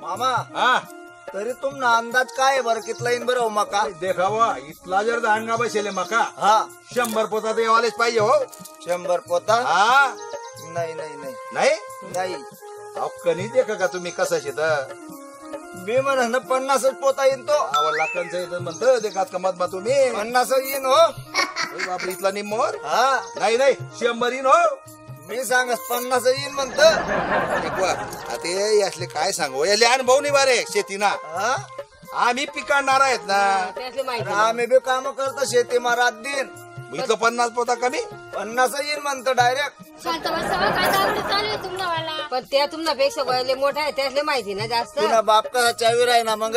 मामा हा तरी तुमना अंदाज काय बरं कितला येईन बरं मका देखावा इथला जर दांडगा बसेले मका हा 100 पोता तर यावालेच पाहिजे हो 100 पोता हा नाही नाही नाही नाही नाही अहो कणी देखा का तुम्ही कसं शेत मी म्हणा 50 पोता येईन तो लाखांचं येतं म्हणतं देखात का मत तुम्ही 50 येईन हो बापरे इथला निम्मोर हा नाही नाही 100 येईन हो मी सांगस 50 येईन म्हणत आता यातले काय सांगू याले अनुभव नाही बारे शेतीना आम्ही पिकाडणार आहेत ना आम्ही बी काम करतो शेती मा रात दिन इथलं 50 पोता कमी 50 येईन म्हणतो डायरेक्ट पण त्या तुमच्यापेक्षा वयाले मोठा आहे त्यासले माहिती ना जास्त तुला बाप कसा चावीर आहे ना मग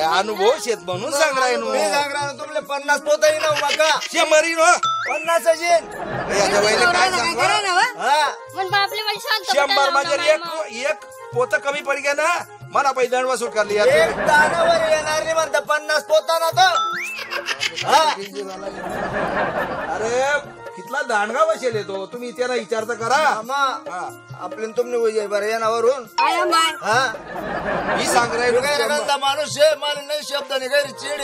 अनुभव शेत म्हणून सांग राय मी सांग राह तुमले 50 पोता येईन मका 100 येईन हो 50 येईन याच्या वयले काय सांगू हा 100 म्हणजे एक पोत कमी पड गया ना मला पैसे दंड वसूल करली एक दानावर येणार नाही म्हणता 50 पोता ना अरे कितला दांडगा बसेल तो तुम्ही त्याला विचारता करा आपल्या तुमने बरं येणावरून हा मी सांग काय माणूस आहे मला नाही शब्द नाही काही चिड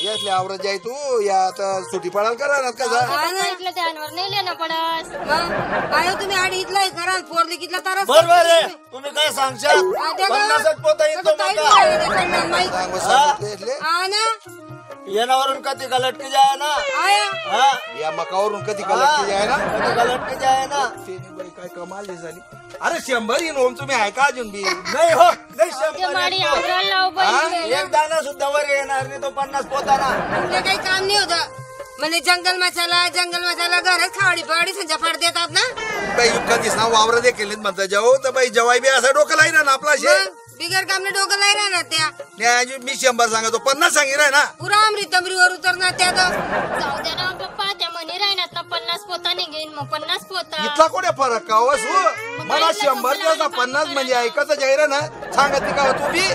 यातले आवरत जाय तू या आता सुटी पडाल करा ना कसा तुम्ही आडी इथला करा फोरले कितला तारा बरोबर आहे तुम्ही काय सांगशाल 50 पोता येतो येणावरून कधी का लटकी जाय ना या मकावरून कधी का लटकी जाय ना कधी का लटकी जाय ना काय कमाल झाली अरे 100 येईन होम तुम्ही ऐका अजून बी नाही हो नाही 100 एक दाना सुद्धा वर येणार नाही तो 50 पोता ना तुमचं काही काम नाही होतं म्हणजे जंगल मसाला घरच खावडी पवाडी संजा फाड देतात ना बाई कधीच ना वावर देखील म्हणता जाऊ तर बाई जवाई बी असं डोकं लाई ना आपला शे बिगर कामने डोकं लाई राहणार त्या मी 100 सांगतो 50 सांगितलं आहे ना पुरा अमृतमरीवर उतरणार त्या जाऊ द्या ना पप्पा त्या म्हणे राहणार ना 50 पोता निघेन मग 50 पोता इथला कोणी फरक का मला 100 50 म्हणजे ऐकायचं जाहीर ना सांगत का तू बी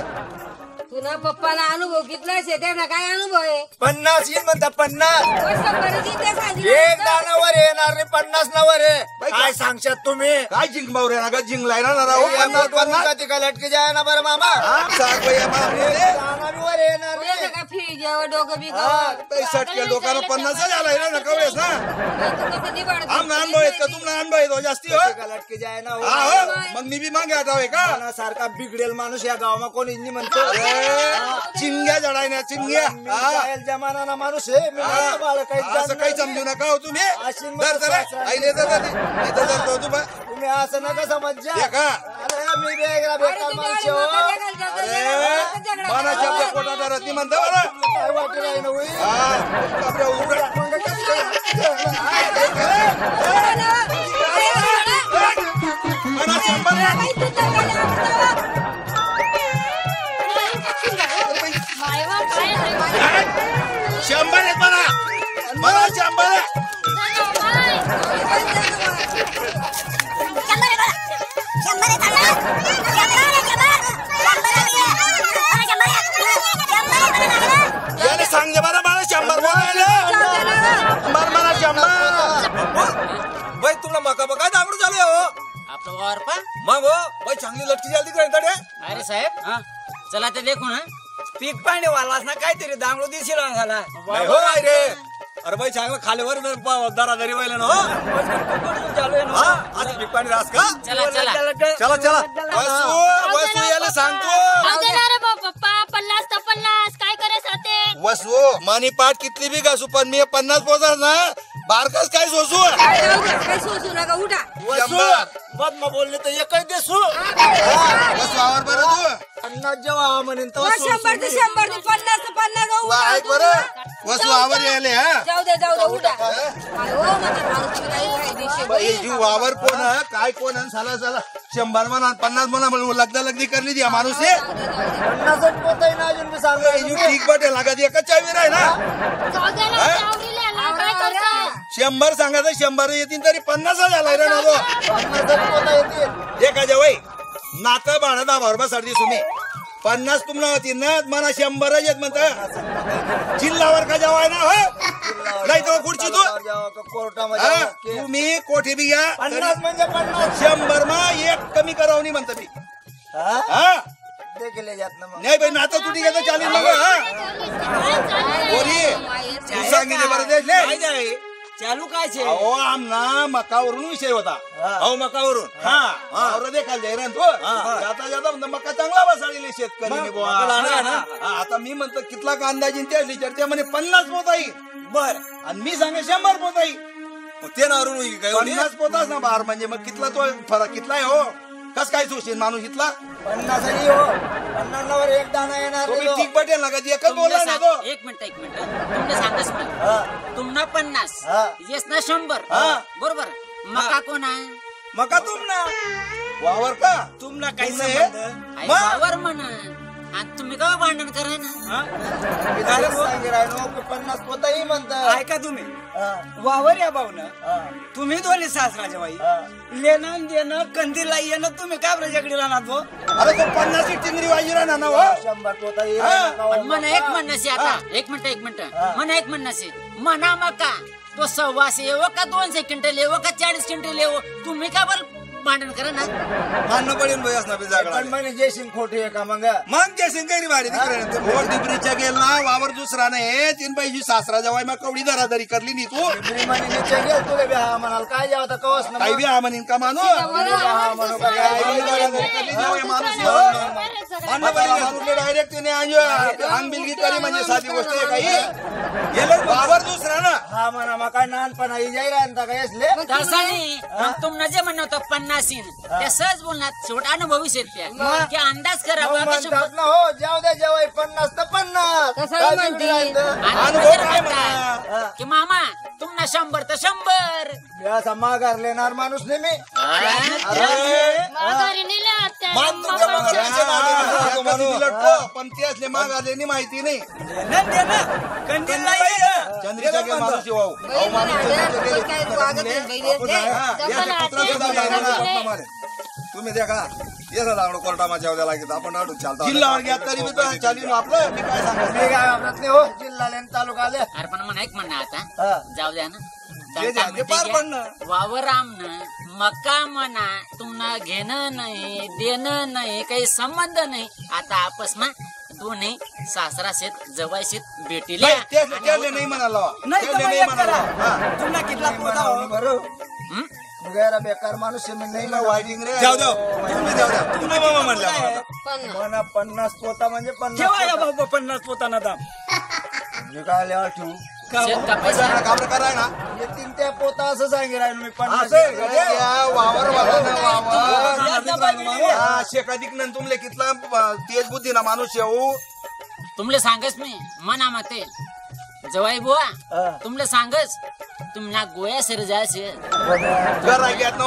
तुला पप्पाला अनुभव कितला त्याचा काय अनुभव आहे 50 येईन म्हणता 50 एक दानावर येणार नाही 50 नावर आहे काय सांगशात तुम्ही काय जिंकबावर आहे ना जिंकलाय ना राहू 50 कधी का लटकी जाय ना बरं मामा दानावर येणार फ्रीज डोकं बी पैसा लोकांना 50 झालाय ना कवळेस ना आमना अनुभव आहेत का तुम्हाला अनुभव येतो जास्ती लटकी जाय ना मग मी बी मागे आठावे का सारखा बिघडेल माणूस या गावामा कोणी नाही म्हणतो चिंग्या जडाय ना चिंग्या जमाना माणूस आहे असं काही समजू नका हो तुम्ही तुम्ही असं नका समजा का अरे मी बेकार बेकार माणूस हो मनाच्या आपल्या पोटात रत्नी म्हणता बरं काय वाटत आहे ना शंभर आहेत मला 100 याने सांग बरं मला 100 मला 100 भाई तुला मका बघा दागडू चालू आहे हो आपलं वावर पा मग हो भाई चांगली लटकी झाली तिकडे अरे साहेब चला ते देखू ना पीक पाणी वालास ना काहीतरी दांगडू दिसशील झाला हो रे अरे भाई चांगलं खालीवर दरादरी व्हायला ना चालू आहे ना आज पीक पाणी रास का चला चला वसू याला सांगतो पप्पा 50 तर 50 काय करायचं वसू मानी पाठ कितली बी घासू पण मी 50 पोहोचणार ना बारकाच काय सोसू काय सोसू नका उठा मत मग बोलले तर एकच देसू वसू आवर बरं तू 50 जेव्हा म्हणेन 100 ते 100 ते 50 ते 50 ऐक बरं वसू आवर यायले जाऊ दे उठा वावर कोण काय कोण साला 100 म्हणा 50 म्हणा लग्नी करली ती माणूस आहे 50 पोत आहे ना अजून मी सांगतो ठीक बटे लागत एकच चावीर आहे ना 100 सांगायचं 100 येतील तरी 50 झालाय रे नको एका जेवाई नातं बाणा 10 साठी तुम्ही 50 तुम्हाला होती ना मला 100 येत म्हणत जिल्हावर का जेवाय ना हो नाही तर खुर्ची तू हा, तुम्ही कोठी बी घ्या 50 म्हणजे 50 100 मा एक कमी करावं नाही म्हणत मी हा देखील जात ना मग नाही बाई नातं तुटी घेता चालेल मग हा पोरी तू सांगितले बरं देशले चालू काय छे अहो आमना मकावरून विषय होता हो मकावरून हा देखायला जाईल तो जाता जाता म्हणतो मका चांगला बसाडले शेतकरी आता मी म्हणतो कितला का अंदाजी त्याची चर्चा म्हणे 50 पोताई बर आणि मी सांगे 100 पोताई ते नावरून 50 पोताच ना बार म्हणजे मग कितला तो फरक कितला आहे हो कस काय सोशील माणूस इथला 50 हो 50 वर एक दाना येणार तुम्ही ठीक पटेल ना कधी एकच बोलला ना तो एक मिनिट तुमने सांगस मी तुम्हाला 50 येस ना 100 बरोबर मका कोण आहे मका तुम ना वावर का तुम ना काही तुमने- संबंध आई बावर म्हणा आणि तुम्ही का भांडण करा ना पोताही म्हणतात ऐका तुम्ही वावर या भाऊन तुम्ही दोन्ही सासराच्या बाई लेणं देणं कंदीला येणं तुम्ही काय प्रजाकडे राहणार तो अरे तो 50 चिंगरी वाजी राहणार ना हो 100 पोताही पण मन एक म्हणणं आता एक मिनिट मन एक म्हणणं म्हणा मका तो 125 येवो का 200 क्विंटल येवो का 40 क्विंटल येवो तुम्ही का बरं भांडण करा ना मानणं पडेल भाई असणार पण म्हणे जयसिंग खोटी आहे का मग मग जयसिंग काही भारी वोट डिबरीच्या गेल ना वावर दुसरा नाही तीन बाईची सासरा जवाय मग कवडी दरादरी करली नी तू तुला बी हा म्हणाल काय जेव्हा आता कवच ना काही बी हा म्हणीन का मानू डायरेक्ट तिने अंग बिलगी करी म्हणजे साधी गोष्ट आहे काही गेलं वावर दुसरा ना हा म्हणा मग काय लहानपणा जाई राहता काय असले तसं नाही तुमनं जे म्हणणं होतं 50 ते सहज बोलणार शेवट अनुभवी शेतकऱ्या की अंदाज करा बा का शंभर. म्हणतात ना हो जाऊ द्या जेव्हा 50 तर 50 तसं म्हणते. आणि अनुभव तुम्ही काय म्हणता म्हणा? की मामा तुम्हाला 100 तर 100 मी असा माघार लेणार माणूस नाही मी माघारी नेल्या पण ते असले माग आले माहिती नाही चंद्रिका गेल माणूस वाहू तुम्ही देखा येसा लागलो कोर्टा माझ्या लागेल आपण आडू चालतो जिल्हावर घ्या तरी मी चाली आपलं मी काय सांगतो हो जिल्हा तालुका आले अरे पण म्हणा एक म्हणणं आता जाऊ द्या ना ते द्या, ते पार पडणं. वावर आमनं मका म्हणा तुम्हाला घेणं नाही देणं नाही काही संबंध नाही आता आपस मा दोन्ही सासरा शेत जवाई शेत भेटीले त्याले नाही म्हणाला नाही म्हणाला तुला कितला पोता बरोबर गैरा बेकार माणूस आहे मी नाही ना वायडिंग रे जाऊ द्या तुम्ही जाऊ द्या तुम्ही मामा म्हणला म्हणा 50 पोता म्हणजे 50 50 पोता ना दाम काय ठेवू शेत कापायचं काम कराय ना तीन त्या पोता असं सांगे राहिलो मी 50 वावर शेकाधिक नंतर तुमले कितला तेज बुद्धी ना माणूस येऊ तुमले सांगच मी मना मते जवाई बुवा तुमले सांगच तुम्हाला गोया सर जायचे घर ऐकत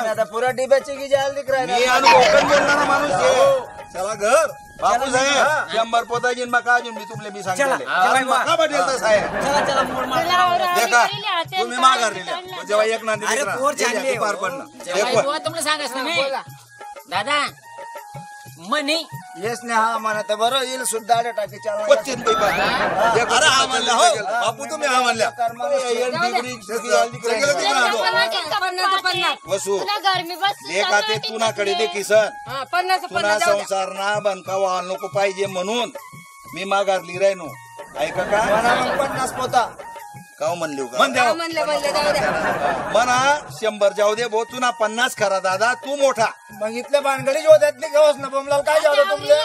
आता पुरा डिब्याची की जायला दिख मी अनुभव बोलणारा माणूस आहे चला घर बापू साहेब 100 पोता जिन मका अजून मी तुमले मी सांगितले मका बदलता साहेब देखा तुम्ही माघारलेले जेव्हा एक नांदी पार पडणं जवाई बुवा तुमले सांगच ना मी दादा मनी येस ने हा म्हणत बरं येईल सुद्धा टाकी चालणार पच्चीन अरे हा म्हणला हो बापू तुम्ही हा म्हणल्या वसू तुला गरमी बस एका ते तुनाकडे दे किसन तुना संसार ना बनका व्हायला नको पाहिजे म्हणून मी माघारली राहिनो ऐका का 50 पोता का म्हणले म्हणा 100 जाऊ दे भो तुना 50 खरा दादा तू मोठा मग इथल्या भानगडी होत्यात नाही घेऊस ना बोमलाल काय जाऊ तुमले